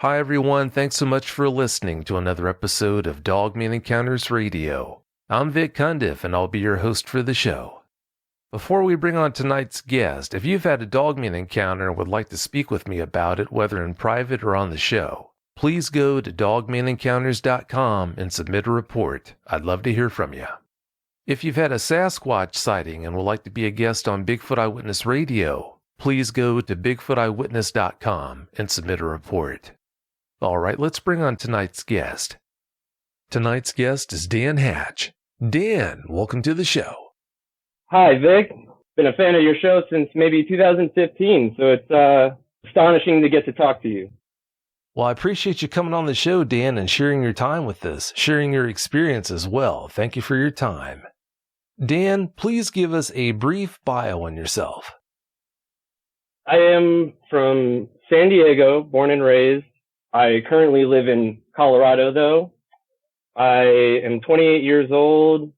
Hi everyone, thanks so much for listening to another episode of Dogman Encounters Radio. I'm Vic Cundiff and I'll be your host for the show. Before we bring on tonight's guest, if you've had a Dogman encounter and would like to speak with me about it, whether in private or on the show, please go to dogmanencounters.com and submit a report. I'd love to hear from you. If you've had a Sasquatch sighting and would like to be a guest on Bigfoot Eyewitness Radio, please go to bigfooteyewitness.com and submit a report. All right, let's bring on tonight's guest. Tonight's guest is Dan Hatch. Dan, welcome to the show. Hi, Vic. Been a fan of your show since maybe 2015, so it's astonishing to get to talk to you. Well, I appreciate you coming on the show, Dan, and sharing your time with us, sharing your experience as well. Thank you for your time. Dan, please give us a brief bio on yourself. I am from San Diego, born and raised. I currently live in Colorado, though. I am 28 years old.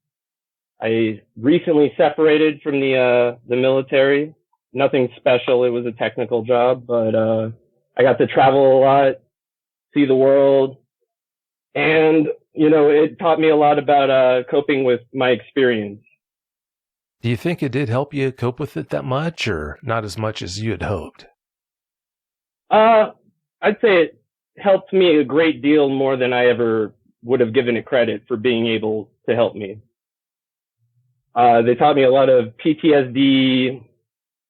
I recently separated from the military. Nothing special. It was a technical job, but I got to travel a lot, see the world, and it taught me a lot about coping with my experience. Do you think it did help you cope with it that much, or not as much as you had hoped? I'd say it helped me a great deal more than I ever would have given it credit for being able to help me. They taught me a lot of PTSD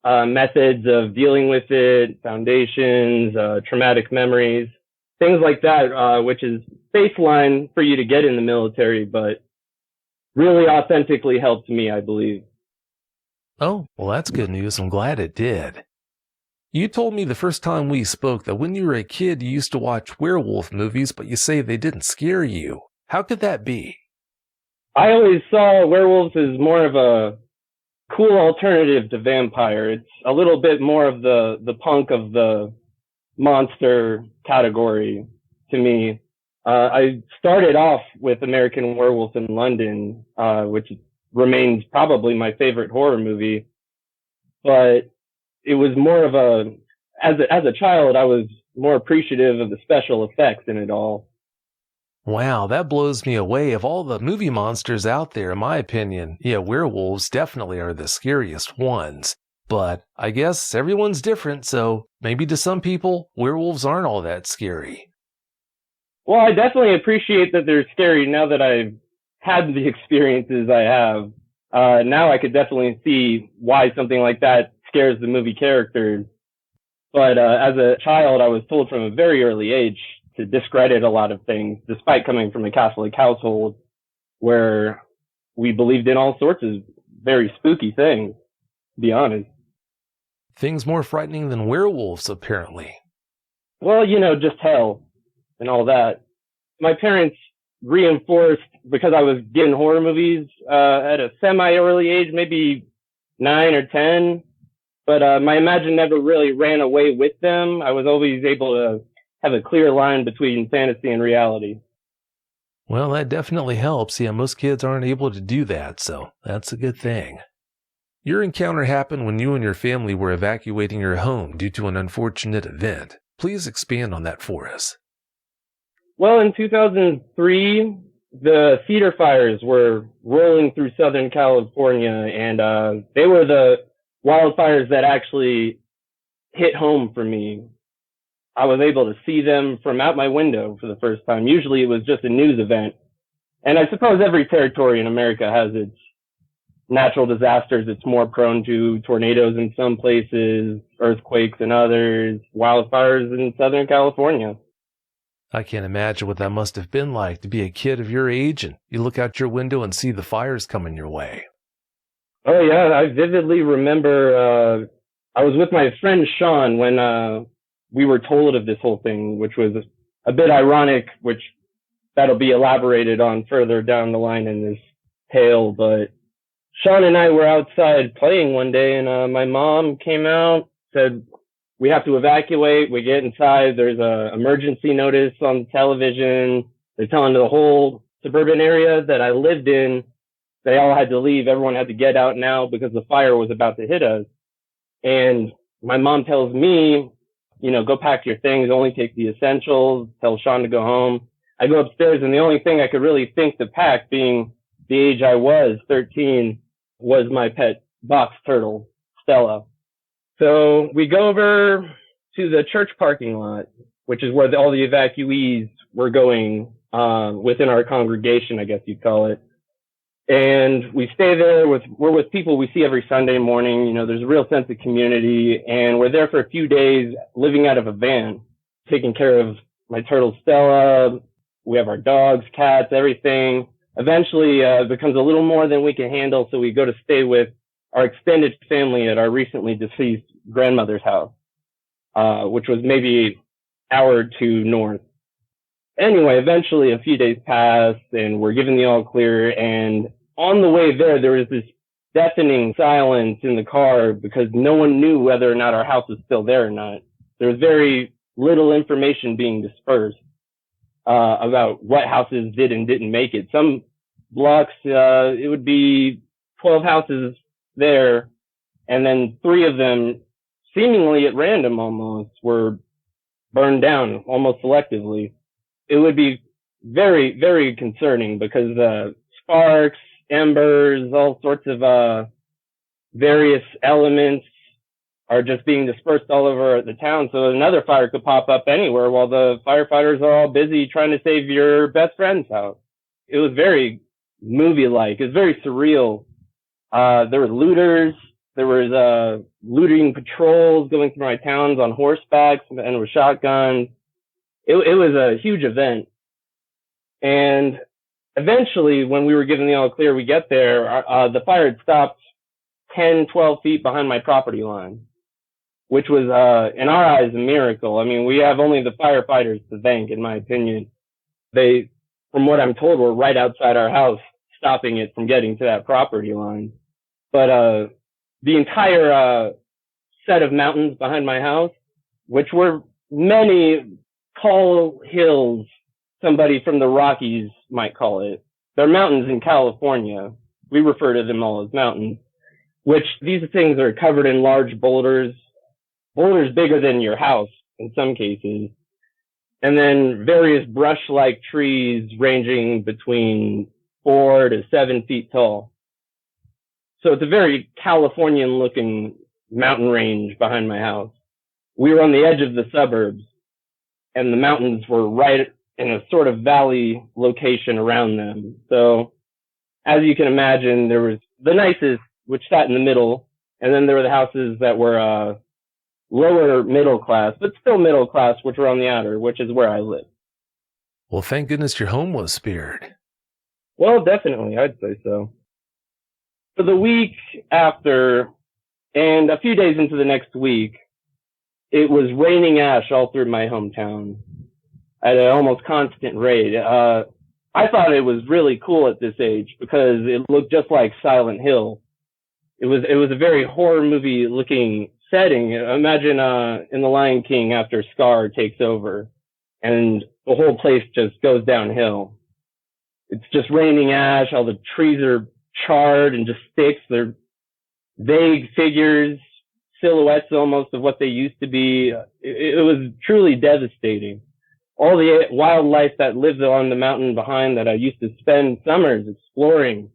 methods of dealing with it, foundations, traumatic memories, things like that, which is baseline for you to get in the military, but really authentically helped me, I believe. Oh, well, that's good news. I'm glad it did. You told me the first time we spoke that when you were a kid, you used to watch werewolf movies, but you say they didn't scare you. How could that be? I always saw werewolves as more of a cool alternative to vampire. It's a little bit more of the punk of the monster category to me. I started off with American Werewolf in London, which remains probably my favorite horror movie. But it was more of as a child, I was more appreciative of the special effects in it all. Wow, that blows me away. Of all the movie monsters out there, in my opinion, werewolves definitely are the scariest ones. But I guess everyone's different, so maybe to some people, werewolves aren't all that scary. Well, I definitely appreciate that they're scary now that I've had the experiences I have. Now I could definitely see why something like that scares the movie characters. But as a child, I was told from a very early age to discredit a lot of things, despite coming from a Catholic household where we believed in all sorts of very spooky things, to be honest. Things more frightening than werewolves, apparently. Well, just hell and all that. My parents reinforced, because I was getting horror movies at a semi-early age, maybe 9 or 10, but my imagination never really ran away with them. I was always able to have a clear line between fantasy and reality. Well, that definitely helps. Yeah, most kids aren't able to do that, so that's a good thing. Your encounter happened when you and your family were evacuating your home due to an unfortunate event. Please expand on that for us. Well, in 2003, the cedar fires were rolling through Southern California, and they were the wildfires that actually hit home for me. I was able to see them from out my window for the first time. Usually it was just a news event. And I suppose every territory in America has its natural disasters. It's more prone to tornadoes in some places, earthquakes in others, wildfires in Southern California. I can't imagine what that must have been like to be a kid of your age and you look out your window and see the fires coming your way. Oh, yeah. I vividly remember I was with my friend Shawn when we were told of this whole thing, which was a bit ironic, which that'll be elaborated on further down the line in this tale. But Shawn and I were outside playing one day, and my mom came out, said, "We have to evacuate." We get inside. There's a emergency notice on the television. They're telling the whole suburban area that I lived in, they all had to leave. Everyone had to get out now because the fire was about to hit us. And my mom tells me, go pack your things, only take the essentials, tell Shawn to go home. I go upstairs, and the only thing I could really think to pack, being the age I was, 13, was my pet box turtle, Stella. So we go over to the church parking lot, which is where all the evacuees were going within our congregation, I guess you'd call it. And we stay there we're with people we see every Sunday morning. There's a real sense of community, and we're there for a few days living out of a van, taking care of my turtle Stella. We have our dogs, cats, everything. Eventually, it becomes a little more than we can handle, so we go to stay with our extended family at our recently deceased grandmother's house, which was maybe an hour or two north. Anyway, eventually a few days pass, and we're given the all clear, and on the way there was this deafening silence in the car because no one knew whether or not our house was still there or not. There was very little information being dispersed about what houses did and didn't make it. Some blocks, it would be 12 houses there, and then 3 of them, seemingly at random almost, were burned down almost selectively. It would be very, very concerning because sparks, embers, all sorts of various elements are just being dispersed all over the town. So another fire could pop up anywhere while the firefighters are all busy trying to save your best friend's house. It was very movie-like. It was very surreal. There were looters. There was looting patrols going through my towns on horsebacks and with shotguns. It was a huge event. And eventually, when we were given the all clear, we get there, the fire had stopped 10, 12 feet behind my property line, which was, in our eyes, a miracle. I mean, we have only the firefighters to thank, in my opinion. They, from what I'm told, were right outside our house, stopping it from getting to that property line. But the entire set of mountains behind my house, which were many tall hills, somebody from the Rockies might call it. They're mountains in California. We refer to them all as mountains, which these things are covered in large boulders bigger than your house in some cases, and then various brush-like trees ranging between 4 to 7 feet tall. So it's a very Californian-looking mountain range behind my house. We were on the edge of the suburbs, and the mountains were right in a sort of valley location around them. So, as you can imagine, there was the nicest, which sat in the middle, and then there were the houses that were lower middle class, but still middle class, which were on the outer, which is where I live. Well, thank goodness your home was spared. Well, definitely, I'd say so. For the week after, and a few days into the next week, it was raining ash all through my hometown at an almost constant rate. I thought it was really cool at this age because it looked just like Silent Hill. It was a very horror movie looking setting. Imagine in The Lion King after Scar takes over and the whole place just goes downhill. It's just raining ash. All the trees are charred and just sticks. They're vague figures, silhouettes almost of what they used to be. It was truly devastating. All the wildlife that lived on the mountain behind that I used to spend summers exploring,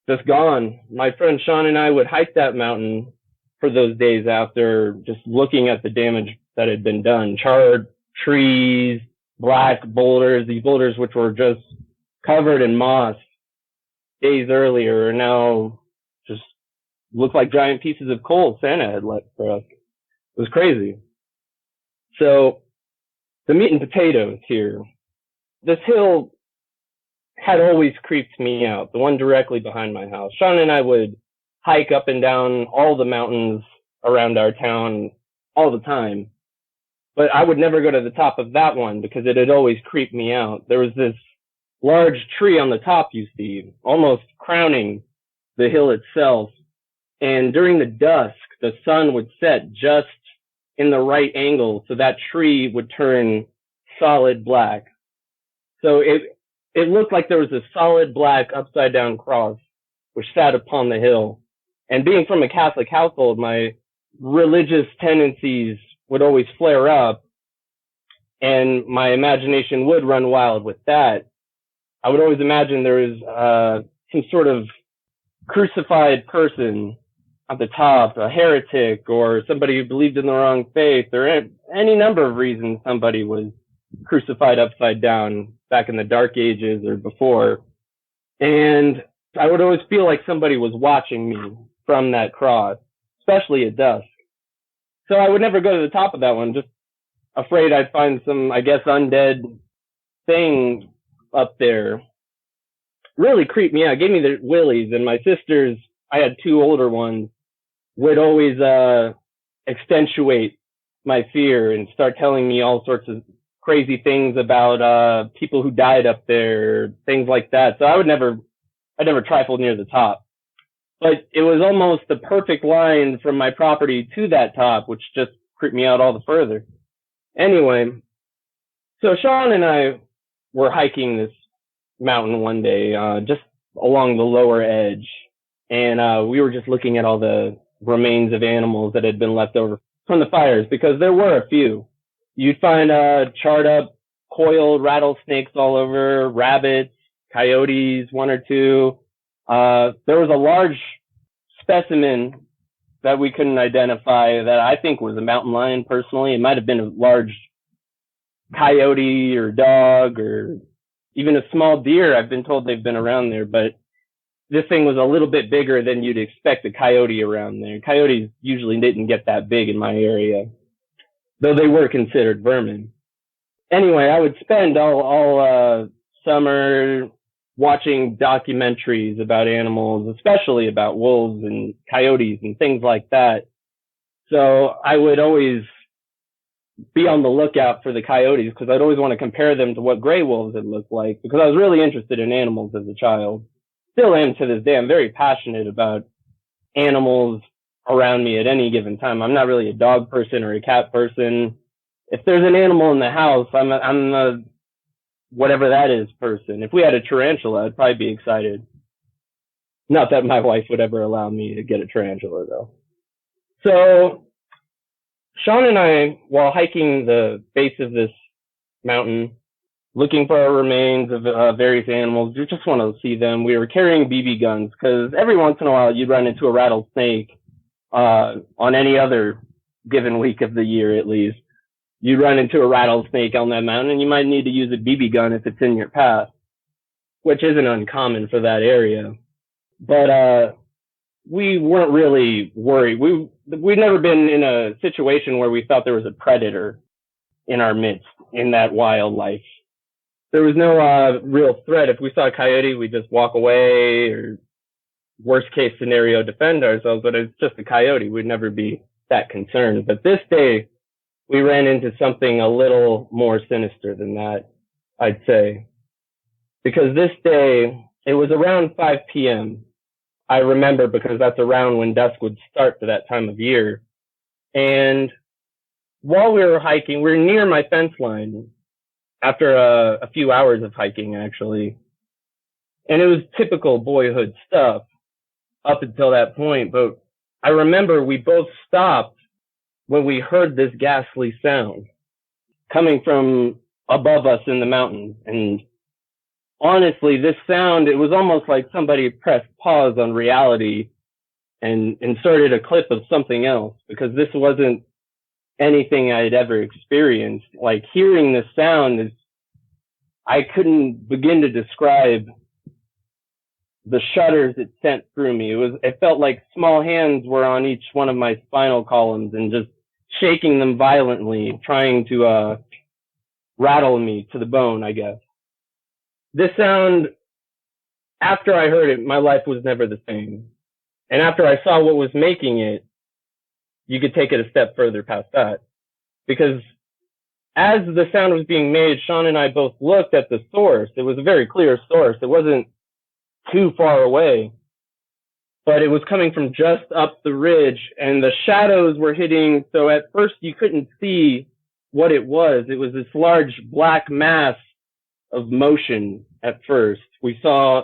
just gone. My friend Shawn and I would hike that mountain for those days after, just looking at the damage that had been done. Charred trees, black boulders, these boulders which were just covered in moss days earlier are now just look like giant pieces of coal Santa had left for us. It was crazy. So, the meat and potatoes here. This hill had always creeped me out, the one directly behind my house. Shawn and I would hike up and down all the mountains around our town all the time. But I would never go to the top of that one because it had always creeped me out. There was this large tree on the top, you see, almost crowning the hill itself. And during the dusk, the sun would set just in the right angle, so that tree would turn solid black. So it looked like there was a solid black upside down cross which sat upon the hill. And being from a Catholic household, my religious tendencies would always flare up, and my imagination would run wild with that. I would always imagine there was some sort of crucified person at the top, a heretic, or somebody who believed in the wrong faith, or any number of reasons somebody was crucified upside down back in the Dark Ages or before. And I would always feel like somebody was watching me from that cross, especially at dusk. So I would never go to the top of that one, just afraid I'd find some, I guess, undead thing up there. Really creeped me out, gave me the willies. And my sisters, I had two older ones, would always accentuate my fear and start telling me all sorts of crazy things about people who died up there, things like that. So I never trifled near the top. But it was almost the perfect line from my property to that top, which just creeped me out all the further. Anyway, so Shawn and I were hiking this mountain one day, just along the lower edge. And we were just looking at all the remains of animals that had been left over from the fires, because there were a few. You'd find charred up, coiled rattlesnakes all over, rabbits, coyotes, one or two. There was a large specimen that we couldn't identify that I think was a mountain lion personally. It might have been a large coyote or dog or even a small deer. I've been told they've been around there, but this thing was a little bit bigger than you'd expect a coyote around there. Coyotes usually didn't get that big in my area, though they were considered vermin. Anyway, I would spend all summer watching documentaries about animals, especially about wolves and coyotes and things like that. So I would always be on the lookout for the coyotes, because I'd always want to compare them to what gray wolves had looked like, because I was really interested in animals as a child. Still am to this day. I'm very passionate about animals around me at any given time. I'm not really a dog person or a cat person. If there's an animal in the house, I'm a whatever that is person. If we had a tarantula, I'd probably be excited. Not that my wife would ever allow me to get a tarantula, though. So Shawn and I, while hiking the base of this mountain, looking for our remains of various animals, you just want to see them. We were carrying BB guns, because every once in a while you'd run into a rattlesnake on any other given week of the year, at least. You'd run into a rattlesnake on that mountain, and you might need to use a BB gun if it's in your path, which isn't uncommon for that area. But we weren't really worried. We'd never been in a situation where we thought there was a predator in our midst, in that wildlife. There was no real threat. If we saw a coyote, we'd just walk away, or worst case scenario, defend ourselves. But it's just a coyote. We'd never be that concerned. But this day, we ran into something a little more sinister than that, I'd say. Because this day, it was around 5 p.m. I remember, because that's around when dusk would start for that time of year. And while we were hiking, we were near my fence line after a few hours of hiking, actually. And it was typical boyhood stuff up until that point. But I remember we both stopped when we heard this ghastly sound coming from above us in the mountains. And honestly, this sound, it was almost like somebody pressed pause on reality and inserted a clip of something else, because this wasn't anything I had ever experienced. Like, hearing this sound I couldn't begin to describe the shudders it sent through me. It felt like small hands were on each one of my spinal columns and just shaking them violently, trying to rattle me to the bone, I guess. This sound, after I heard it, my life was never the same. And after I saw what was making it, you could take it a step further past that. Because as the sound was being made, Shawn and I both looked at the source. It was a very clear source. It wasn't too far away, but it was coming from just up the ridge, and the shadows were hitting. So at first you couldn't see what it was. It was this large black mass of motion at first. We saw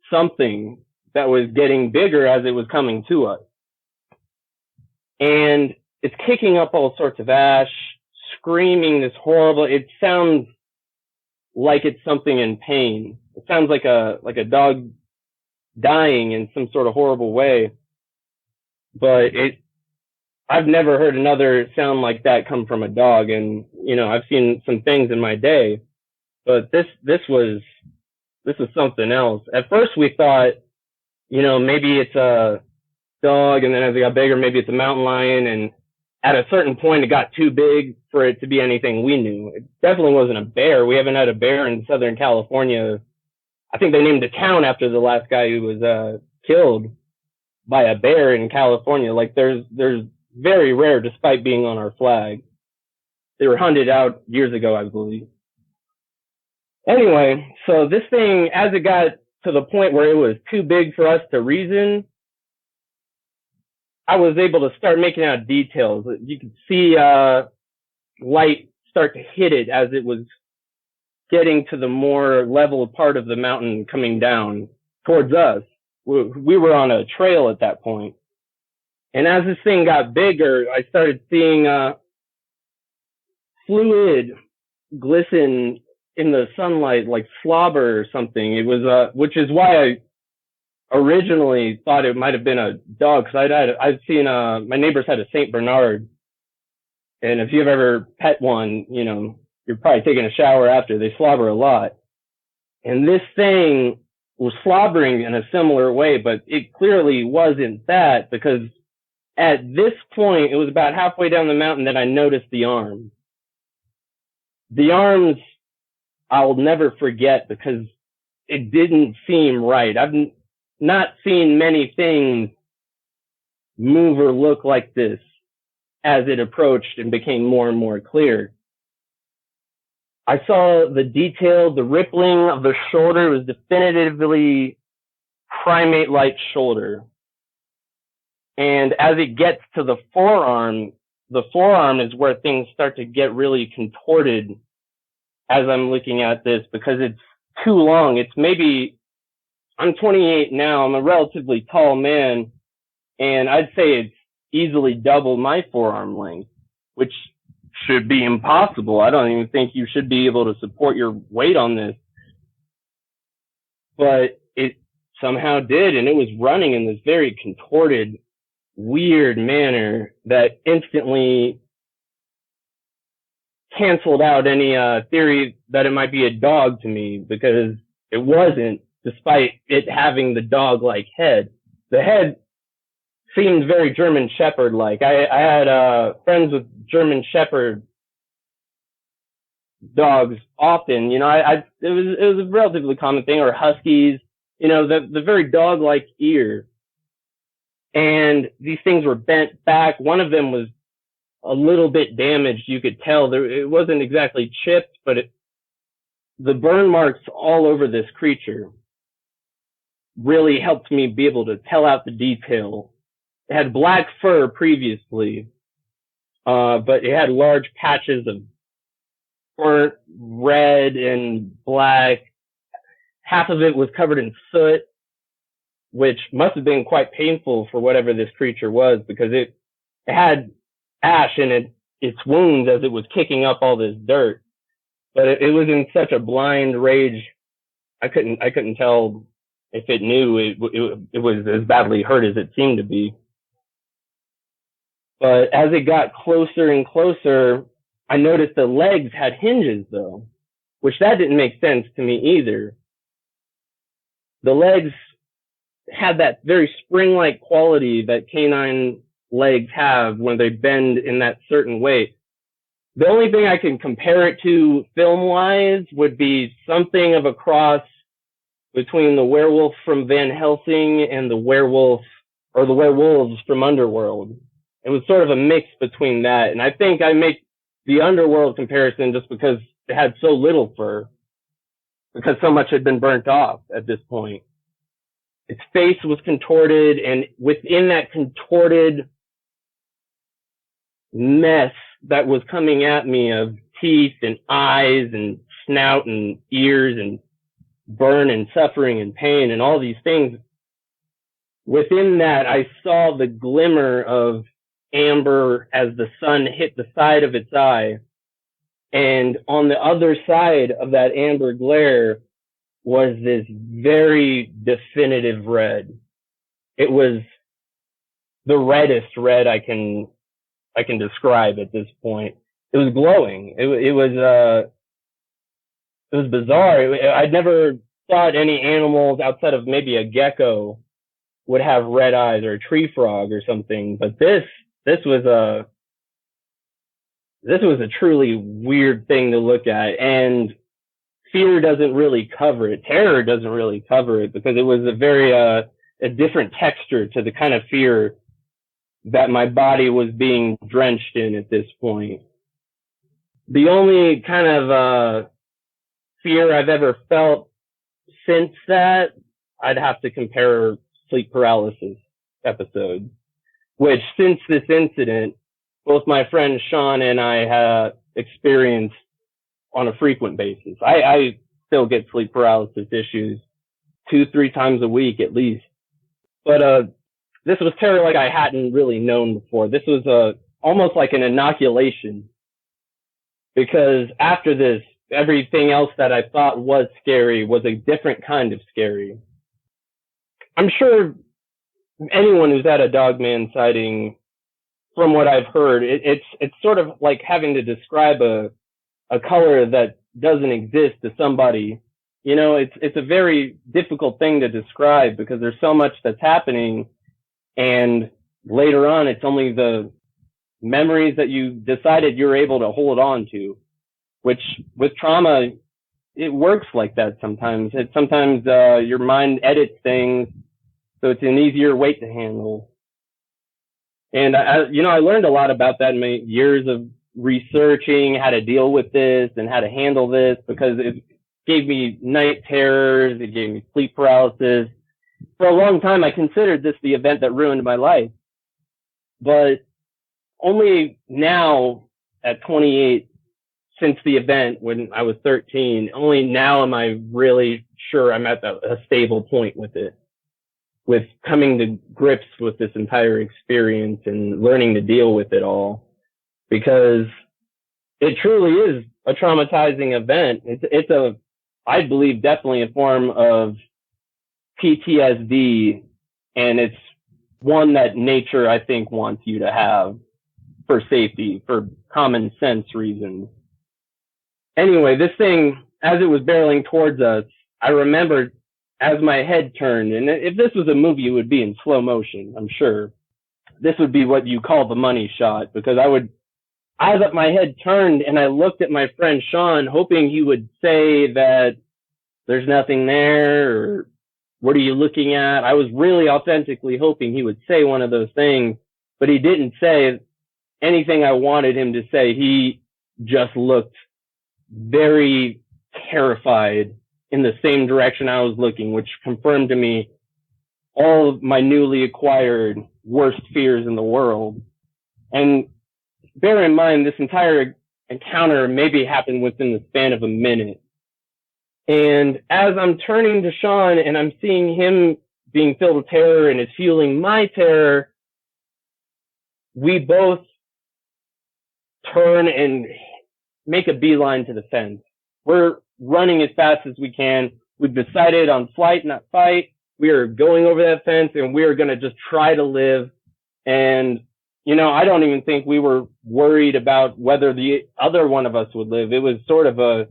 something that was getting bigger as it was coming to us. And it's kicking up all sorts of ash, screaming this horrible, it sounds like it's something in pain. It sounds like a dog dying in some sort of horrible way. But I've never heard another sound like that come from a dog. And, you know, I've seen some things in my day, but this was something else. At first we thought, you know, maybe it's a dog, and then as it got bigger, maybe it's a mountain lion. And at a certain point, it got too big for it to be anything we knew. It definitely wasn't a bear. We haven't had a bear in Southern California. I think they named a town after the last guy who was killed by a bear in California. Like there's very rare, despite being on our flag. They were hunted out years ago, I believe. Anyway, so this thing, as it got to the point where it was too big for us to reason, I was able to start making out details. You could see light start to hit it as it was getting to the more level part of the mountain coming down towards us. We were on a trail at that point. And as this thing got bigger, I started seeing fluid glisten in the sunlight like slobber or something. It was, which is why I originally thought it might have been a dog, because I've seen, my neighbors had a Saint Bernard. And if you've ever pet one, you know, you're probably taking a shower after. They slobber a lot. And this thing was slobbering in a similar way, but it clearly wasn't that, because at this point, it was about halfway down the mountain that I noticed the arms. The arms, I'll never forget, because it didn't seem right. I've not seen many things move or look like this as it approached and became more and more clear. I saw the detail, the rippling of the shoulder was definitively primate-like shoulder. And as it gets to the forearm is where things start to get really contorted as I'm looking at this, because it's too long. It's maybe, I'm 28 now, I'm a relatively tall man, and I'd say it's easily double my forearm length, which should be impossible. I don't even think you should be able to support your weight on this. But it somehow did, and it was running in this very contorted, weird manner that instantly canceled out any theory that it might be a dog to me, because it wasn't, despite it having the dog-like head. The head seemed very German Shepherd-like. I had friends with German Shepherd dogs often. You know, it was a relatively common thing, or Huskies. You know, the very dog-like ear. And these things were bent back. One of them was a little bit damaged. You could tell it wasn't exactly chipped, but the burn marks all over this creature really helped me be able to tell out the detail. It had black fur previously, but it had large patches of burnt red and black. Half of it was covered in soot, which must have been quite painful for whatever this creature was, because it had ash in its wounds as it was kicking up all this dirt. But it was in such a blind rage, I couldn't tell if it knew it was as badly hurt as it seemed to be. But as it got closer and closer, I noticed the legs had hinges, though, which that didn't make sense to me either. The legs had that very spring-like quality that canine legs have when they bend in that certain way. The only thing I can compare it to film-wise would be something of a cross between the werewolf from Van Helsing and the werewolf, or the werewolves from Underworld. It was sort of a mix between that. And I think I make the Underworld comparison just because it had so little fur, because so much had been burnt off at this point. Its face was contorted, and within that contorted mess that was coming at me of teeth and eyes and snout and ears and burn and suffering and pain and all these things, within that I saw the glimmer of amber as the sun hit the side of its eye. And on the other side of that amber glare was this very definitive red. It was the reddest red I can describe at this point. It was glowing. It was bizarre. I'd never thought any animals outside of maybe a gecko would have red eyes, or a tree frog or something. But this was a truly weird thing to look at, and fear doesn't really cover it. Terror doesn't really cover it, because it was a different texture to the kind of fear that my body was being drenched in at this point. The only kind of fear I've ever felt since that, I'd have to compare sleep paralysis episodes, which since this incident, both my friend Shawn and I have experienced on a frequent basis. I still get sleep paralysis issues 2-3 times a week at least. But this was terror like I hadn't really known before. This was almost like an inoculation, because after this, everything else that I thought was scary was a different kind of scary. I'm sure anyone who's had a Dogman sighting, from what I've heard, it's sort of like having to describe a color that doesn't exist to somebody. You know, it's a very difficult thing to describe, because there's so much that's happening, and later on it's only the memories that you decided you're able to hold on to, which with trauma, it works like that sometimes. Sometimes your mind edits things so it's an easier weight to handle. And I learned a lot about that in my years of researching how to deal with this and how to handle this, because it gave me night terrors, it gave me sleep paralysis. For a long time, I considered this the event that ruined my life. But only now, at 28, since the event when I was 13, only now am I really sure I'm at a stable point with it, with coming to grips with this entire experience and learning to deal with it all, because it truly is a traumatizing event. It's I believe, definitely a form of PTSD, and it's one that nature, I think, wants you to have for safety, for common sense reasons. Anyway, this thing, as it was barreling towards us, I remembered as my head turned, and if this was a movie, it would be in slow motion, I'm sure. This would be what you call the money shot, because as my head turned and I looked at my friend Shawn, hoping he would say that there's nothing there, or what are you looking at? I was really authentically hoping he would say one of those things, but he didn't say anything I wanted him to say. He just looked very terrified in the same direction I was looking, which confirmed to me all of my newly acquired worst fears in the world. And bear in mind, this entire encounter maybe happened within the span of a minute. And as I'm turning to Shawn and I'm seeing him being filled with terror and is fueling my terror, we both turn and make a beeline to the fence. We're running as fast as we can. We've decided on flight, not fight. We are going over that fence, and we are going to just try to live. And, I don't even think we were worried about whether the other one of us would live. It was sort of a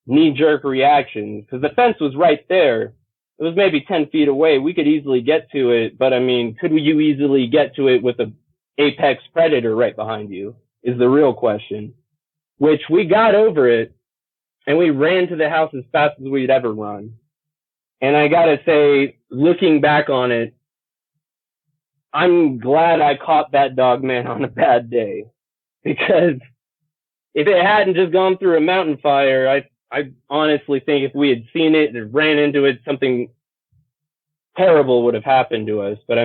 knee-jerk reaction, because the fence was right there. It was maybe 10 feet away. We could easily get to it, but could you easily get to it with an apex predator right behind you is the real question, which we got over it, and we ran to the house as fast as we'd ever run. And I gotta say, looking back on it, I'm glad I caught that Dogman on a bad day, because if it hadn't just gone through a mountain fire, I honestly think if we had seen it and ran into it, something terrible would have happened to us. But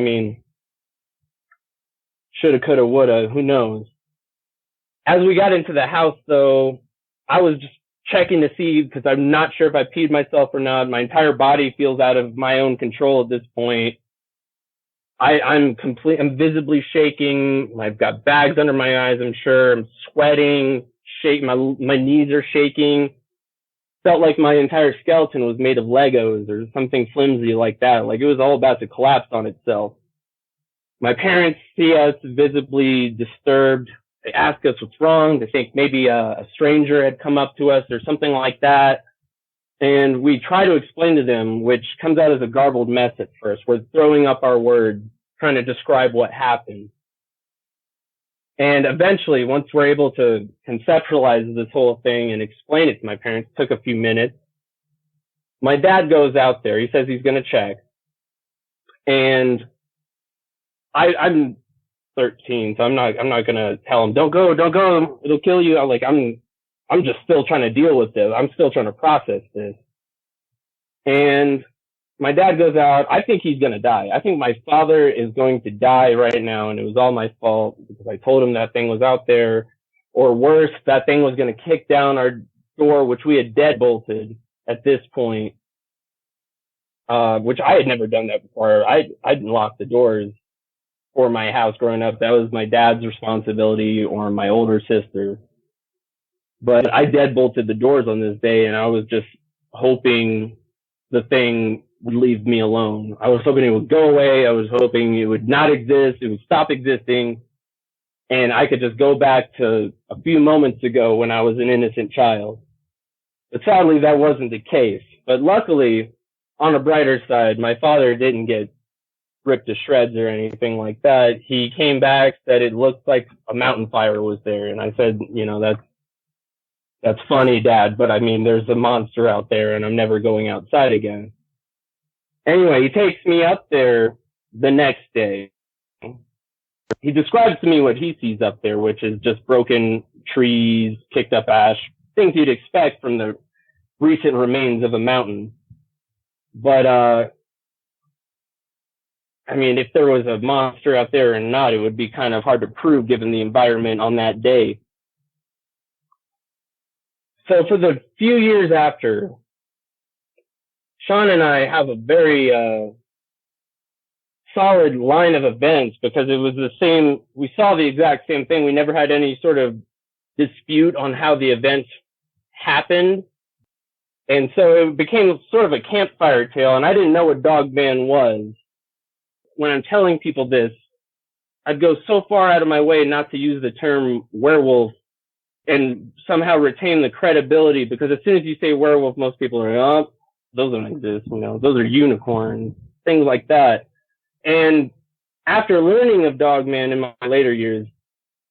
shoulda, coulda, woulda, who knows? As we got into the house, though, I was just checking to see, because I'm not sure if I peed myself or not. My entire body feels out of my own control at this point. I'm visibly shaking. I've got bags under my eyes, I'm sure. I'm sweating, my knees are shaking. Felt like my entire skeleton was made of Legos or something flimsy like that. Like it was all about to collapse on itself. My parents see us visibly disturbed. They ask us what's wrong. They think maybe a stranger had come up to us or something like that. And we try to explain to them, which comes out as a garbled mess at first. We're throwing up our words, trying to describe what happened. And eventually, once we're able to conceptualize this whole thing and explain it to my parents, it took a few minutes. My dad goes out there. He says he's going to check. And I'm 13, so I'm not going to tell him, don't go, it'll kill you. I'm just still trying to deal with this. I'm still trying to process this. And my dad goes out. I think he's going to die. I think my father is going to die right now, and it was all my fault because I told him that thing was out there. Or worse, that thing was going to kick down our door, which we had deadbolted at this point, which I had never done that before. I didn't lock the doors for my house growing up. That was my dad's responsibility or my older sister. But I deadbolted the doors on this day, and I was just hoping the thing would leave me alone. I was hoping it would go away. I was hoping it would not exist. It would stop existing. And I could just go back to a few moments ago when I was an innocent child. But sadly, that wasn't the case. But luckily, on a brighter side, my father didn't get ripped to shreds or anything like that. He came back, said it looked like a mountain fire was there. And I said, that's funny, Dad, but I mean, there's a monster out there and I'm never going outside again. Anyway, he takes me up there the next day. He describes to me what he sees up there, which is just broken trees, kicked up ash, things you'd expect from the recent remains of a mountain. But, I mean, if there was a monster out there or not, it would be kind of hard to prove given the environment on that day. So for the few years after, Shawn and I have a very solid line of events because it was the same. We saw the exact same thing. We never had any sort of dispute on how the events happened. And so it became sort of a campfire tale, and I didn't know what Dogman was. When I'm telling people this, I'd go so far out of my way not to use the term werewolf and somehow retain the credibility, because as soon as you say werewolf, most people are, oh, those don't exist, those are unicorns, things like that. And after learning of Dogman in my later years,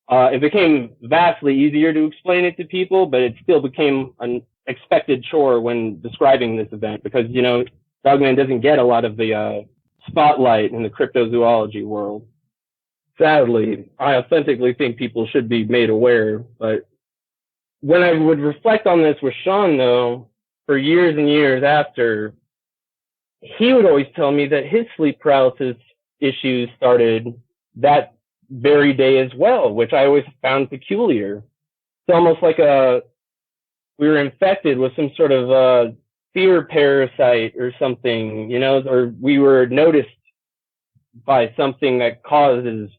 it became vastly easier to explain it to people, but it still became an expected chore when describing this event because, Dogman doesn't get a lot of the spotlight in the cryptozoology world. Sadly, I authentically think people should be made aware, but when I would reflect on this with Shawn, though, for years and years after, he would always tell me that his sleep paralysis issues started that very day as well, which I always found peculiar. It's almost like we were infected with some sort of fear parasite or something, or we were noticed by something that causes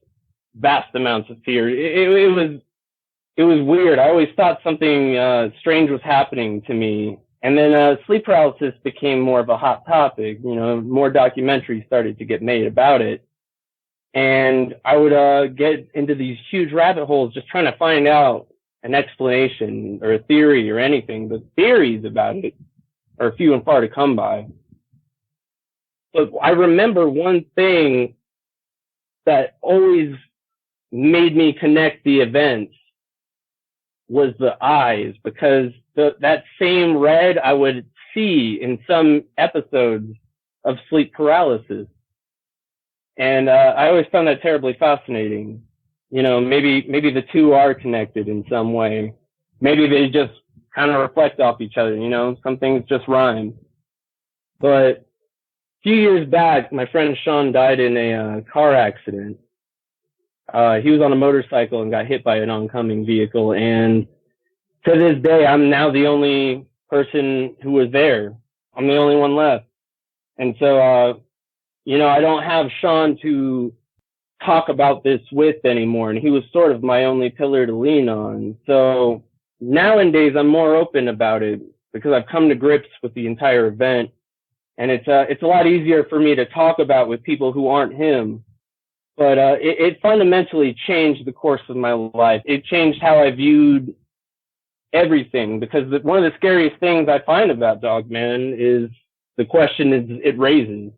vast amounts of fear. It was weird. I always thought something strange was happening to me. And then sleep paralysis became more of a hot topic. More documentaries started to get made about it. And I would get into these huge rabbit holes just trying to find out an explanation or a theory or anything. The theories about it are few and far to come by. But I remember one thing that always made me connect the events was the eyes, because that same red I would see in some episodes of sleep paralysis. And I always found that terribly fascinating. Maybe the two are connected in some way. Maybe they just kind of reflect off each other, some things just rhyme. But a few years back, my friend Shawn died in a car accident. He was on a motorcycle and got hit by an oncoming vehicle. And to this day, I'm now the only person who was there. I'm the only one left. And so I don't have Shawn to talk about this with anymore, and he was sort of my only pillar to lean on. So nowadays I'm more open about it because I've come to grips with the entire event, and it's a lot easier for me to talk about with people who aren't him. But it fundamentally changed the course of my life. It changed how I viewed everything, because one of the scariest things I find about Dogman is the question it raises.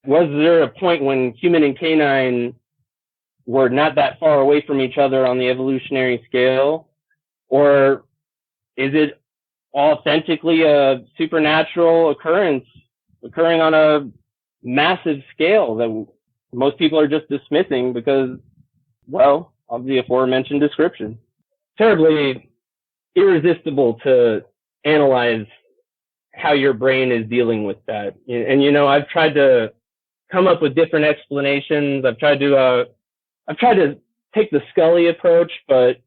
Was there a point when human and canine were not that far away from each other on the evolutionary scale? Or is it authentically a supernatural occurrence occurring on a massive scale that most people are just dismissing because, well, of the aforementioned description? Terribly irresistible to analyze how your brain is dealing with that. And I've tried to come up with different explanations. I've tried to take the Scully approach, but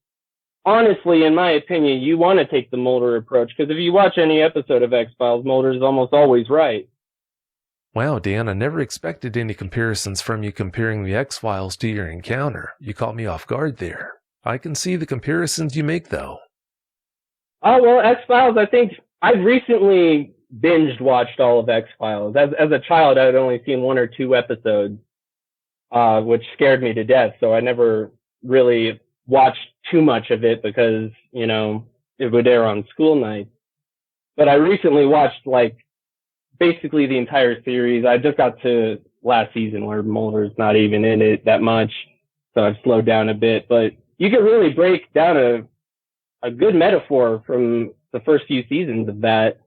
honestly, in my opinion, you want to take the Mulder approach, because if you watch any episode of X-Files, Mulder is almost always right. Wow, Dan, I never expected any comparisons from you comparing the X-Files to your encounter. You caught me off guard there. I can see the comparisons you make, though. Oh, well, X-Files, I think I've recently binged watched all of X-Files. As a child, I had only seen 1 or 2 episodes, which scared me to death. So I never really watched too much of it because, it would air on school nights. But I recently watched, basically the entire series. I just got to last season where Mulder's not even in it that much. So I've slowed down a bit. But you can really break down a good metaphor from the first few seasons of that.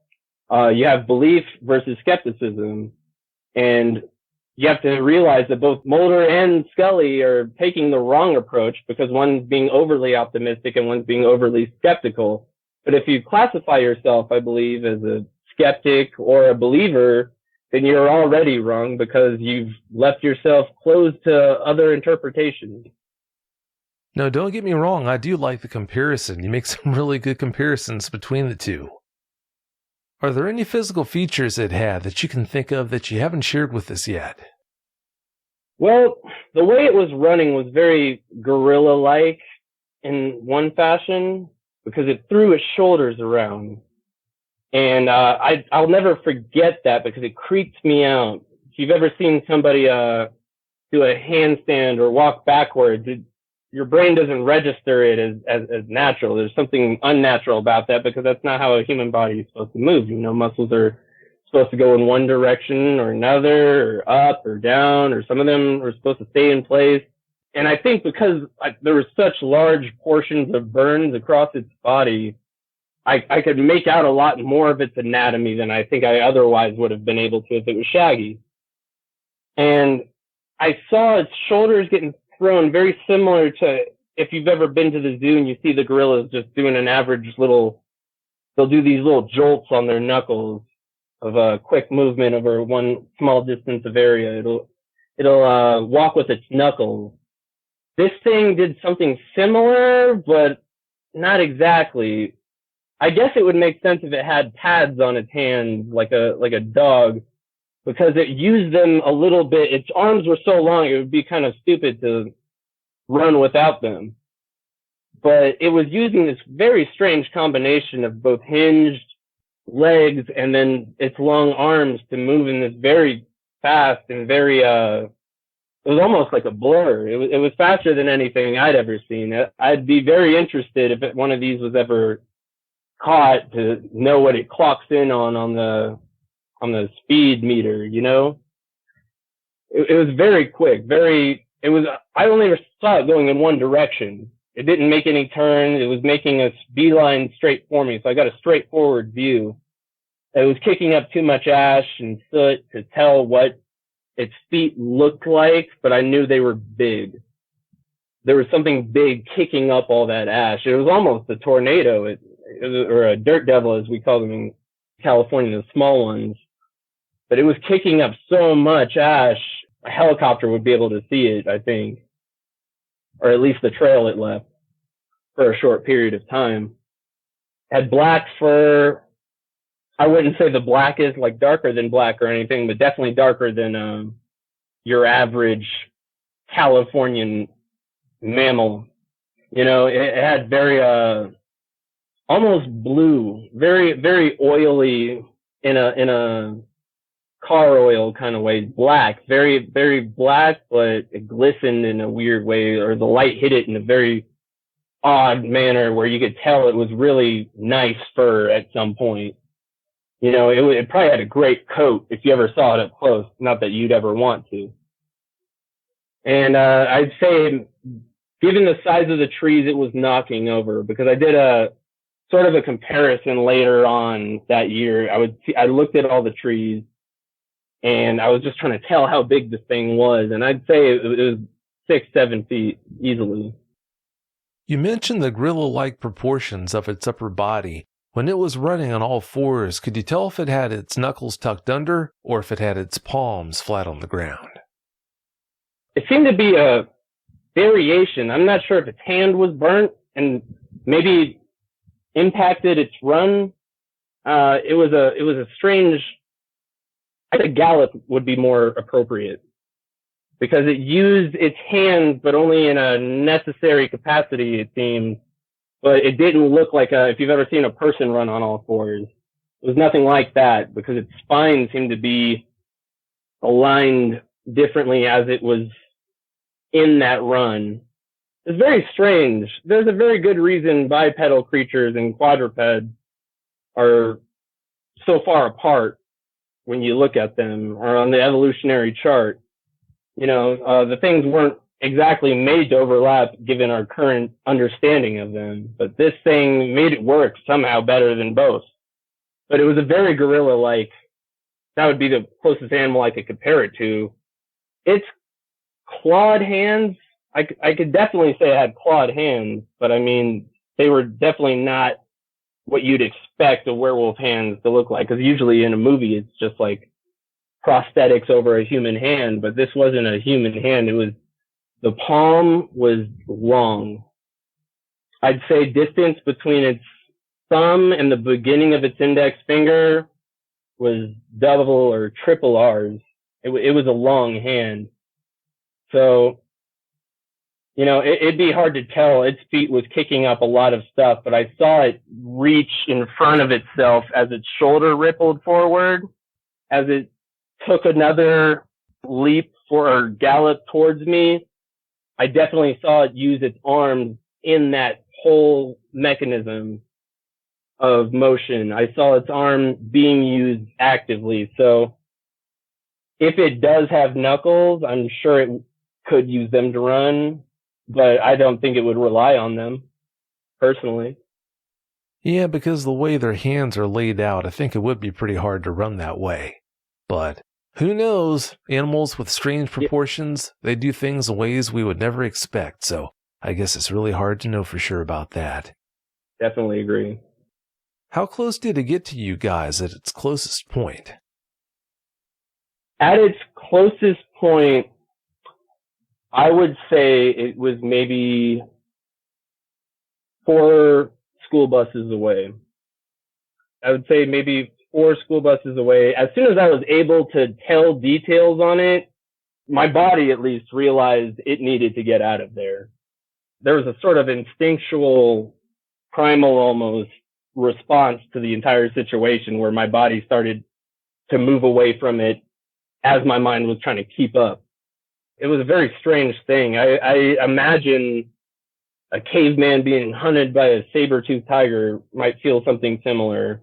You have belief versus skepticism, and you have to realize that both Mulder and Scully are taking the wrong approach because one's being overly optimistic and one's being overly skeptical. But if you classify yourself, I believe, as a skeptic or a believer, then you're already wrong because you've left yourself closed to other interpretations. No, don't get me wrong. I do like the comparison. You make some really good comparisons between the two. Are there any physical features it had that you can think of that you haven't shared with us yet? Well, the way it was running was very gorilla-like in one fashion because it threw its shoulders around. And I'll never forget that because it creeped me out. If you've ever seen somebody do a handstand or walk backwards, your brain doesn't register it as natural. There's something unnatural about that because that's not how a human body is supposed to move. Muscles are supposed to go in one direction or another, or up or down, or some of them are supposed to stay in place. And I think because there were such large portions of burns across its body, I could make out a lot more of its anatomy than I think I otherwise would have been able to if it was Shaggy. And I saw its shoulders getting thrown very similar to if you've ever been to the zoo and you see the gorillas just doing an average they'll do these little jolts on their knuckles of a quick movement over one small distance of area. It'll walk with its knuckles. This thing did something similar, but not exactly. I guess it would make sense if it had pads on its hands, like a dog, because it used them a little bit. Its arms were so long, it would be kind of stupid to run without them. But it was using this very strange combination of both hinged legs and then its long arms to move in this very fast and very, it was almost like a blur. It was faster than anything I'd ever seen. I'd be very interested if one of these was ever caught to know what it clocks in on the speed meter, It was very quick, I only ever saw it going in one direction. It didn't make any turns. It was making a beeline straight for me, so I got a straightforward view. It was kicking up too much ash and soot to tell what its feet looked like, but I knew they were big. There was something big kicking up all that ash. It was almost a tornado, or a dirt devil, as we call them in California, the small ones. But it was kicking up so much ash, a helicopter would be able to see it, I think. Or at least the trail it left for a short period of time. Had black fur, I wouldn't say the blackest, like darker than black or anything, but definitely darker than your average Californian mammal. You know, it had very almost blue, very oily in a car oil kind of way, black, very black, but it glistened in a weird way, or the light hit it in a very odd manner where you could tell it was really nice fur at some point. You know, it probably had a great coat if you ever saw it up close. Not that you'd ever want to. And I'd say, given the size of the trees it was knocking over, because I did a sort of a comparison later on that year. I looked at all the trees, and I was just trying to tell how big the thing was. And I'd say it was 6-7 feet easily. You mentioned the gorilla-like proportions of its upper body. When it was running on all fours, could you tell if it had its knuckles tucked under or if it had its palms flat on the ground? It seemed to be a variation. I'm not sure if its hand was burnt and maybe impacted its run. It was a strange. I think gallop would be more appropriate, because it used its hands, but only in a necessary capacity, it seemed. But it didn't look like if you've ever seen a person run on all fours, it was nothing like that, because its spine seemed to be aligned differently as it was in that run. It's very strange. There's a very good reason bipedal creatures and quadrupeds are so far apart when you look at them, or on the evolutionary chart. You know, the things weren't exactly made to overlap given our current understanding of them, but this thing made it work somehow better than both. But it was a very gorilla-like. That would be the closest animal I could compare it to. Its clawed hands, I could definitely say it had clawed hands, but I mean, they were definitely not what you'd expect a werewolf hands to look like, because usually in a movie it's just like prosthetics over a human hand, but this wasn't a human hand. It was, the palm was long. I'd say distance between its thumb and the beginning of its index finger was double or triple ours. It was a long hand. So, you know, it'd be hard to tell. Its feet was kicking up a lot of stuff, but I saw it reach in front of itself as its shoulder rippled forward, as it took another leap or gallop towards me. I definitely saw it use its arms in that whole mechanism of motion. I saw its arm being used actively. So if it does have knuckles, I'm sure it could use them to run, but I don't think it would rely on them, personally. Yeah, because the way their hands are laid out, I think it would be pretty hard to run that way. But who knows? Animals with strange proportions, they do things in ways we would never expect, so I guess it's really hard to know for sure about that. Definitely agree. How close did it get to you guys at its closest point? At its closest point, I would say it was maybe 4 school buses away. I would say maybe 4 school buses away. As soon as I was able to tell details on it, my body at least realized it needed to get out of there. There was a sort of instinctual, primal almost response to the entire situation where my body started to move away from it as my mind was trying to keep up. It was a very strange thing. I imagine a caveman being hunted by a saber-toothed tiger might feel something similar.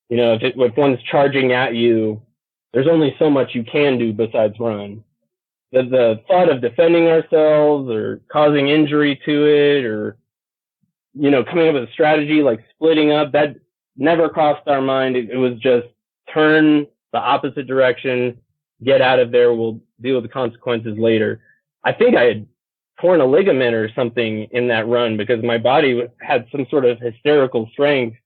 You know, if one's charging at you, there's only so much you can do besides run. The thought of defending ourselves or causing injury to it, or, you know, coming up with a strategy like splitting up, that never crossed our mind. It was just turn the opposite direction, get out of there, we'll deal with the consequences later. I think I had torn a ligament or something in that run because my body had some sort of hysterical strength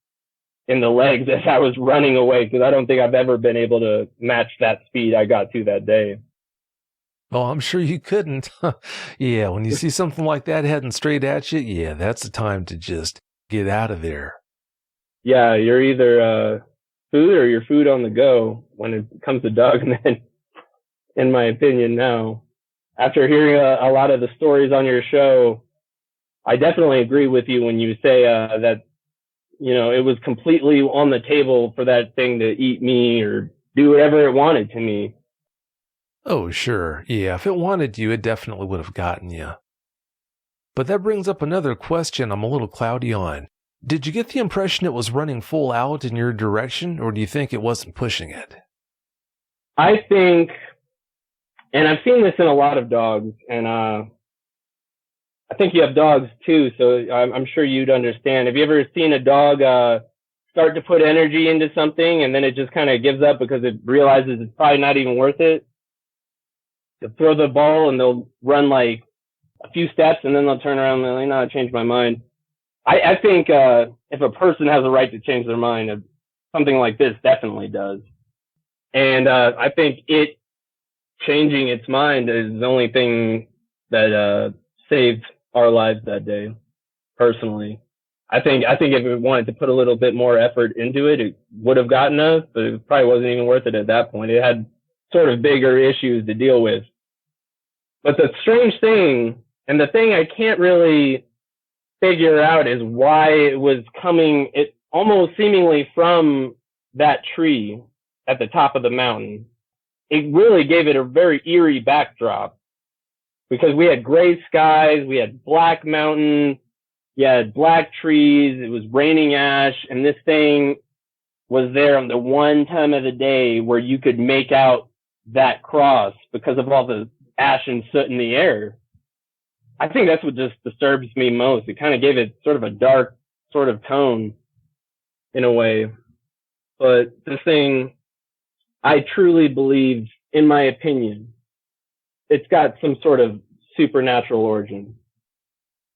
in the legs as I was running away, because I don't think I've ever been able to match that speed I got to that day. Oh, I'm sure you couldn't. Yeah, when you see something like that heading straight at you, yeah, that's the time to just get out of there. Yeah, you're either food or your food on the go when it comes to Dogman, in my opinion now. After hearing a lot of the stories on your show, I definitely agree with you when you say that, it was completely on the table for that thing to eat me or do whatever it wanted to me. Oh, sure. Yeah, if it wanted you, it definitely would have gotten you. But that brings up another question I'm a little cloudy on. Did you get the impression it was running full out in your direction, or do you think it wasn't pushing it? I think, and I've seen this in a lot of dogs, and I think you have dogs too, so I'm sure you'd understand. Have you ever seen a dog start to put energy into something, and then it just kind of gives up because it realizes it's probably not even worth it? They'll throw the ball, and they'll run like a few steps, and then they'll turn around and they'll like, no, I changed my mind. I think if a person has a right to change their mind, something like this definitely does. And I think it changing its mind is the only thing that saved our lives that day, personally. I think if it wanted to put a little bit more effort into it, it would have gotten us, but it probably wasn't even worth it at that point. It had sort of bigger issues to deal with. But the strange thing, and the thing I can't really figure out, is why it was coming, it almost seemingly from that tree at the top of the mountain. It really gave it a very eerie backdrop because we had gray skies, we had black mountain, you had black trees, it was raining ash, and this thing was there on the one time of the day where you could make out that cross because of all the ash and soot in the air. I think that's what just disturbs me most. It kind of gave it sort of a dark sort of tone in a way. But this thing, I truly believe, in my opinion, it's got some sort of supernatural origin.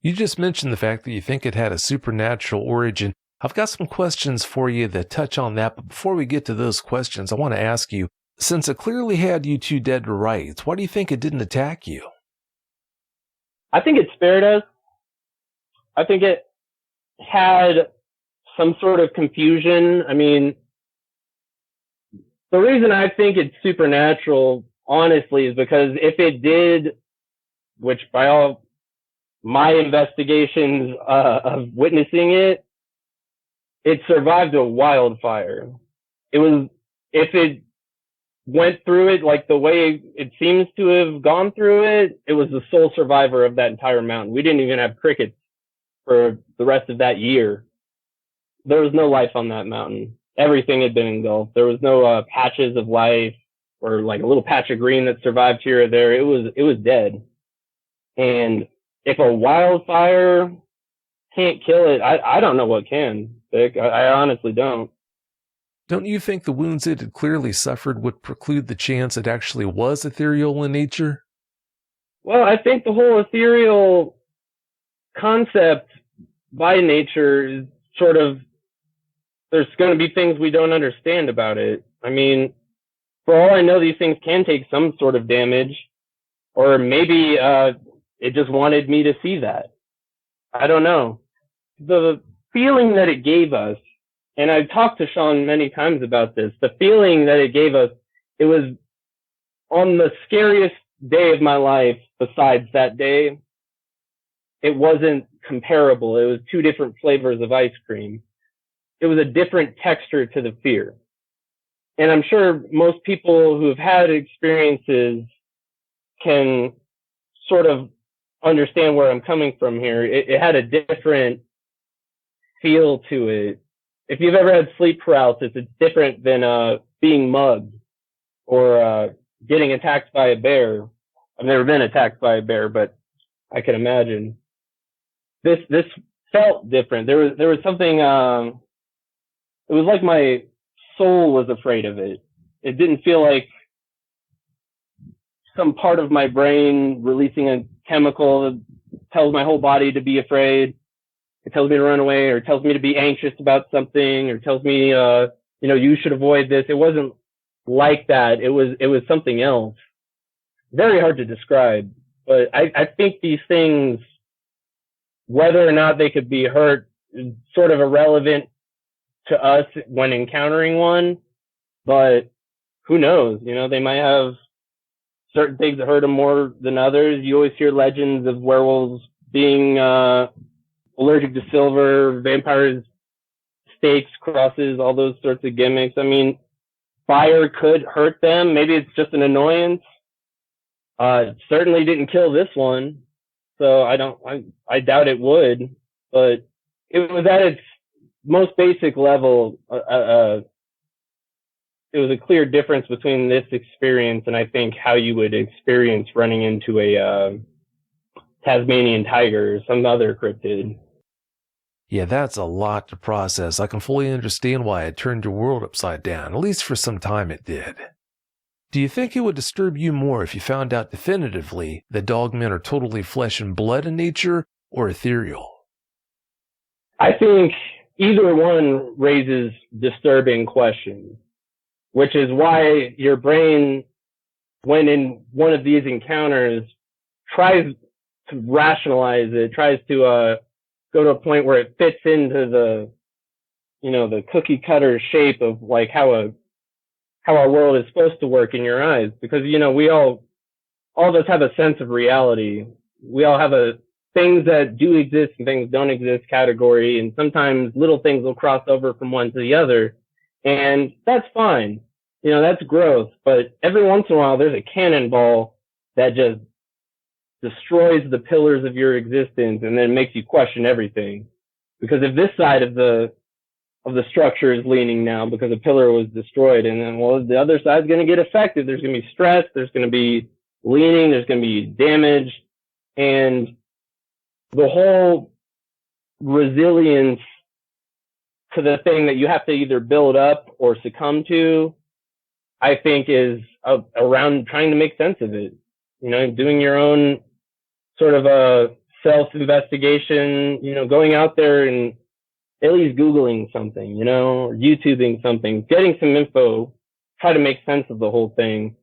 You just mentioned the fact that you think it had a supernatural origin. I've got some questions for you that touch on that, but before we get to those questions, I want to ask you, since it clearly had you two dead to rights, why do you think it didn't attack you? I think it spared us. I think it had some sort of confusion. I mean, the reason I think it's supernatural, honestly, is because if it did, which by all my investigations of witnessing it, it survived a wildfire. If it went through it like the way it seems to have gone through it, it was the sole survivor of that entire mountain. We didn't even have crickets for the rest of that year. There was no life on that mountain. Everything had been engulfed. There was no patches of life or like a little patch of green that survived here or there. It was dead. And if a wildfire can't kill it, I don't know what can, Vic. I honestly don't. Don't you think the wounds it had clearly suffered would preclude the chance it actually was ethereal in nature? Well, I think the whole ethereal concept by nature is sort of, there's going to be things we don't understand about it. I mean, for all I know, these things can take some sort of damage, or maybe it just wanted me to see that. I don't know. The feeling that it gave us, and I've talked to Shawn many times about this, the feeling that it gave us, it was on the scariest day of my life besides that day. It wasn't comparable. It was two different flavors of ice cream. It was a different texture to the fear. And I'm sure most people who have had experiences can sort of understand where I'm coming from here. It had a different feel to it. If you've ever had sleep paralysis, it's different than being mugged or getting attacked by a bear. I've never been attacked by a bear, but I can imagine. This felt different. There was something. It was like my soul was afraid of it. It didn't feel like some part of my brain releasing a chemical that tells my whole body to be afraid. It tells me to run away, or tells me to be anxious about something, or tells me, you should avoid this. It wasn't like that. It was something else. Very hard to describe, but I think these things, whether or not they could be hurt, is sort of irrelevant to us when encountering one, but who knows? They might have certain things that hurt them more than others. You always hear legends of werewolves being allergic to silver, vampires, stakes, crosses, all those sorts of gimmicks. I mean, fire could hurt them. Maybe it's just an annoyance. It certainly didn't kill this one, so I doubt it would. But it was at its most basic level. It was a clear difference between this experience and I think how you would experience running into a Tasmanian tiger or some other cryptid. Yeah, that's a lot to process. I can fully understand why it turned your world upside down, at least for some time it did. Do you think it would disturb you more if you found out definitively that dogmen are totally flesh and blood in nature or ethereal? I think either one raises disturbing questions, which is why your brain, when in one of these encounters, tries to rationalize it, tries to go to a point where it fits into the cookie cutter shape of like how our world is supposed to work in your eyes. Because, we all of us have a sense of reality. We all have a things that do exist and things don't exist category. And sometimes little things will cross over from one to the other. And that's fine. That's growth. But every once in a while, there's a cannonball that just destroys the pillars of your existence and then makes you question everything. Because if this side of the structure is leaning now because a pillar was destroyed, and then, well, the other side's going to get affected. There's going to be stress. There's going to be leaning. There's going to be damage. And the whole resilience to the thing that you have to either build up or succumb to, I think, is around trying to make sense of it. Doing your own sort of a self-investigation, going out there and at least Googling something, or YouTubing something, getting some info, try to make sense of the whole thing.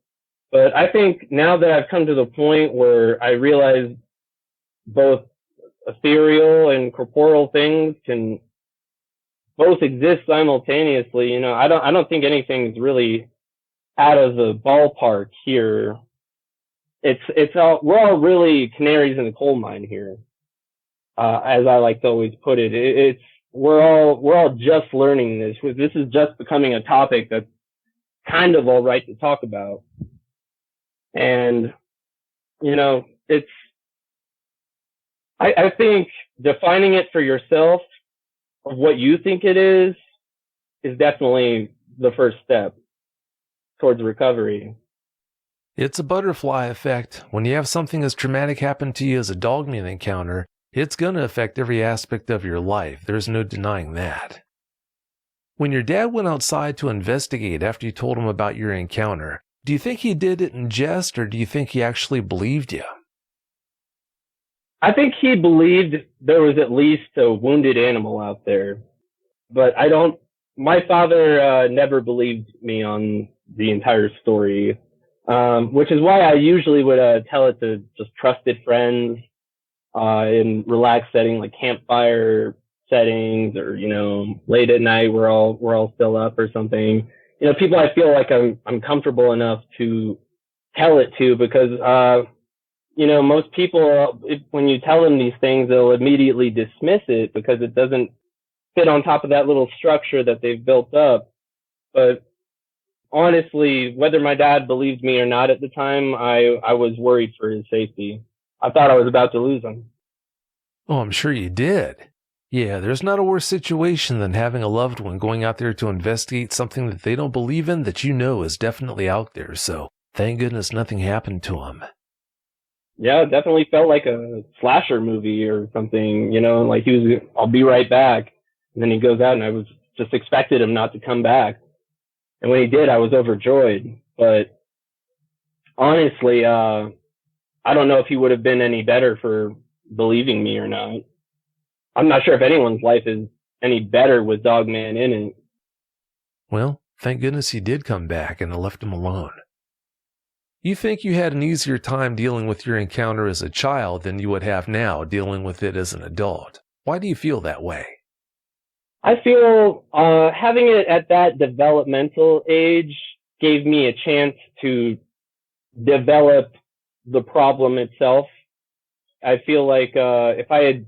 But I think now that I've come to the point where I realize both ethereal and corporeal things can both exist simultaneously, I don't think anything's really out of the ballpark here. We're all really canaries in the coal mine here, as I like to always put it. We're all just learning this. This is just becoming a topic that's kind of all right to talk about. And, I think defining it for yourself of what you think it is definitely the first step towards recovery. It's a butterfly effect. When you have something as traumatic happen to you as a dogman encounter, it's going to affect every aspect of your life. There's no denying that. When your dad went outside to investigate after you told him about your encounter, do you think he did it in jest, or do you think he actually believed you? I think he believed there was at least a wounded animal out there. But my father never believed me on the entire story, which is why I usually would tell it to just trusted friends in relaxed setting, like campfire settings, or late at night we're all still up or something. People I feel like I'm comfortable enough to tell it to, because most people, when you tell them these things, they'll immediately dismiss it because it doesn't fit on top of that little structure that they've built up. But honestly, whether my dad believed me or not at the time, I was worried for his safety. I thought I was about to lose him. Oh, I'm sure you did. Yeah, there's not a worse situation than having a loved one going out there to investigate something that they don't believe in that is definitely out there. So thank goodness nothing happened to him. Yeah, it definitely felt like a slasher movie or something, like he was, I'll be right back. And then he goes out, and I was just expected him not to come back. And when he did, I was overjoyed. But honestly, I don't know if he would have been any better for believing me or not. I'm not sure if anyone's life is any better with Dogman in it. Well, thank goodness he did come back and I left him alone. You think you had an easier time dealing with your encounter as a child than you would have now dealing with it as an adult. Why do you feel that way? I feel having it at that developmental age gave me a chance to develop the problem itself. I feel like if I had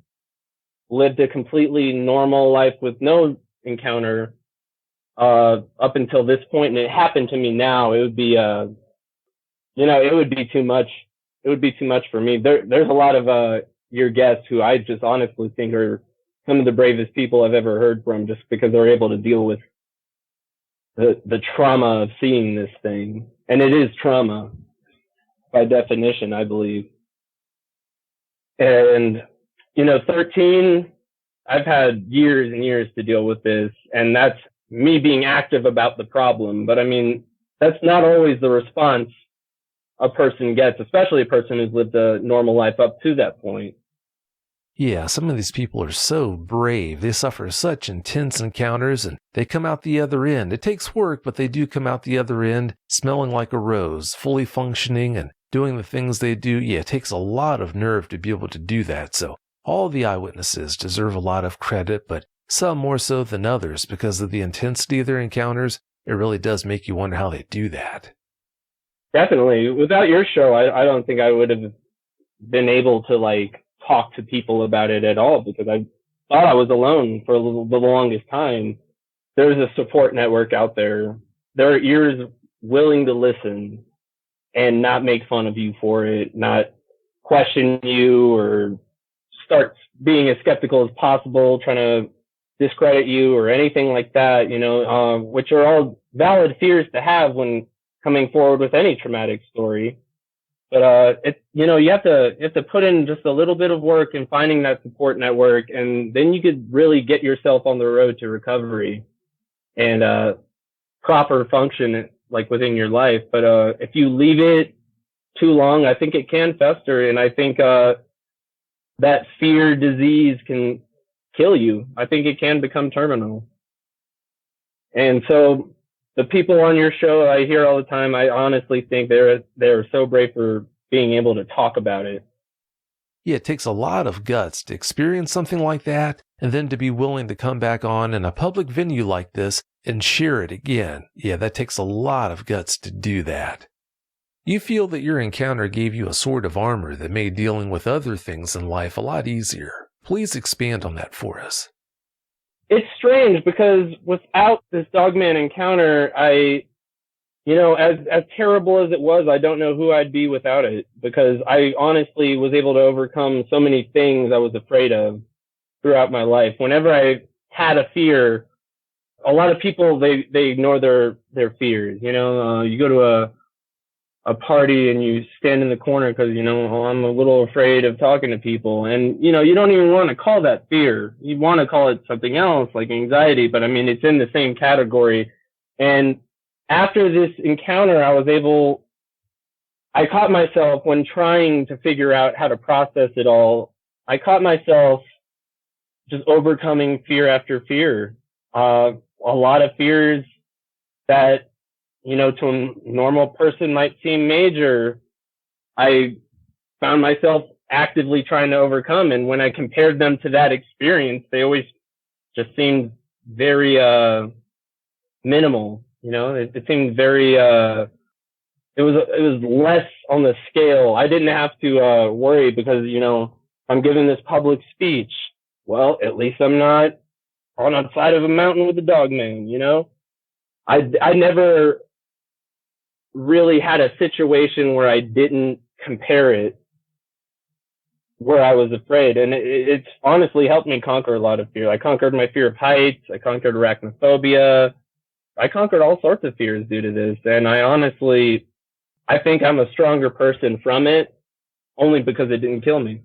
lived a completely normal life with no encounter up until this point, and it happened to me now, it would be it would be too much. It would be too much for me. There's a lot of your guests who I just honestly think are some of the bravest people I've ever heard from, just because they're able to deal with the trauma of seeing this thing. And it is trauma by definition, I believe. And, 13, I've had years and years to deal with this, and that's me being active about the problem. But I mean, that's not always the response a person gets, especially a person who's lived a normal life up to that point. Yeah, some of these people are so brave. They suffer such intense encounters and they come out the other end. It takes work, but they do come out the other end smelling like a rose, fully functioning and doing the things they do. Yeah, it takes a lot of nerve to be able to do that. So all the eyewitnesses deserve a lot of credit, but some more so than others because of the intensity of their encounters. It really does make you wonder how they do that. Definitely. Without your show, I don't think I would have been able to talk to people about it at all, because I thought I was alone for the longest time. There's a support network out there. There are ears willing to listen and not make fun of you for it, not question you or start being as skeptical as possible, trying to discredit you or anything like that, which are all valid fears to have when coming forward with any traumatic story. But you have to put in just a little bit of work in finding that support network, and then you could really get yourself on the road to recovery and proper function within your life. But if you leave it too long, I think it can fester, and I think that fear disease can kill you. I think it can become terminal. And so the people on your show I hear all the time, I honestly think they're so brave for being able to talk about it. Yeah, it takes a lot of guts to experience something like that and then to be willing to come back on in a public venue like this and share it again. Yeah, that takes a lot of guts to do that. You feel that your encounter gave you a sort of armor that made dealing with other things in life a lot easier. Please expand on that for us. It's strange because without this Dogman encounter, as terrible as it was, I don't know who I'd be without it, because I honestly was able to overcome so many things I was afraid of throughout my life. Whenever I had a fear, a lot of people, they ignore their fears. You go to a party and you stand in the corner because, I'm a little afraid of talking to people. And, you don't even want to call that fear. You want to call it something else like anxiety, but I mean, it's in the same category. And after this encounter, I caught myself when trying to figure out how to process it all. I caught myself just overcoming fear after fear. A lot of fears that, to a normal person might seem major, I found myself actively trying to overcome. And when I compared them to that experience, they always just seemed very minimal. It seemed very, it was less on the scale. I didn't have to worry because, I'm giving this public speech. Well, at least I'm not on the side of a mountain with the Dogman, I never really had a situation where I didn't compare it, where I was afraid. And it's honestly helped me conquer a lot of fear. I conquered my fear of heights. I conquered arachnophobia. I conquered all sorts of fears due to this. And I think I'm a stronger person from it, only because it didn't kill me.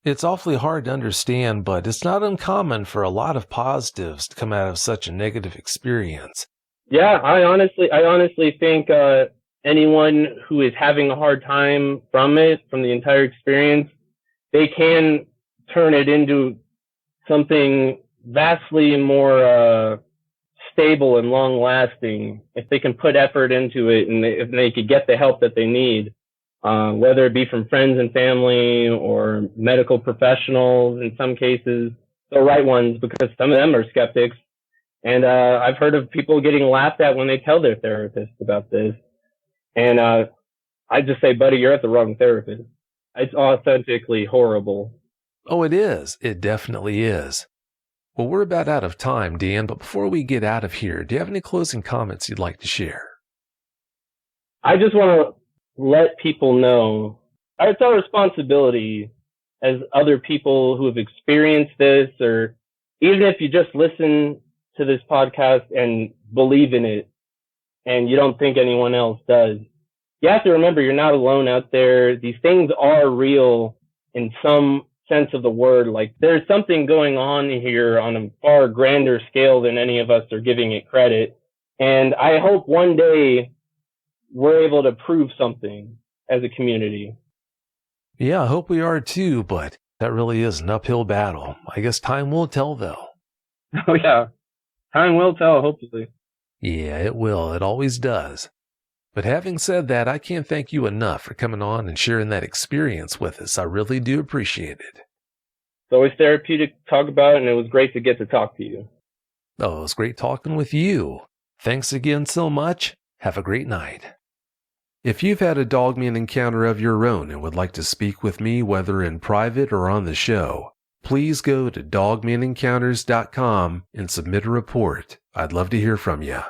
It's awfully hard to understand, but it's not uncommon for a lot of positives to come out of such a negative experience. Yeah, I honestly think anyone who is having a hard time from the entire experience, they can turn it into something vastly more stable and long-lasting if they can put effort into it, and if they could get the help that they need, whether it be from friends and family or medical professionals in some cases. the right ones, because some of them are skeptics. And I've heard of people getting laughed at when they tell their therapist about this. And I just say, buddy, you're at the wrong therapist. It's authentically horrible. Oh, it is. It definitely is. Well, we're about out of time, Dan, but before we get out of here, do you have any closing comments you'd like to share? I just want to let people know it's our responsibility as other people who have experienced this, or even if you just listen to this podcast and believe in it and you don't think anyone else does, you have to remember you're not alone out there. These things are real in some sense of the word. Like, there's something going on here on a far grander scale than any of us are giving it credit. And I hope one day we're able to prove something as a community. Yeah, I hope we are too, but that really is an uphill battle. I guess time will tell, though. Oh, yeah. Time will tell, hopefully. Yeah, it will. It always does. But having said that, I can't thank you enough for coming on and sharing that experience with us. I really do appreciate it. It's always therapeutic to talk about, and it was great to get to talk to you. Oh, it was great talking with you. Thanks again so much. Have a great night. If you've had a Dogman encounter of your own and would like to speak with me, whether in private or on the show, please go to dogmanencounters.com and submit a report. I'd love to hear from you.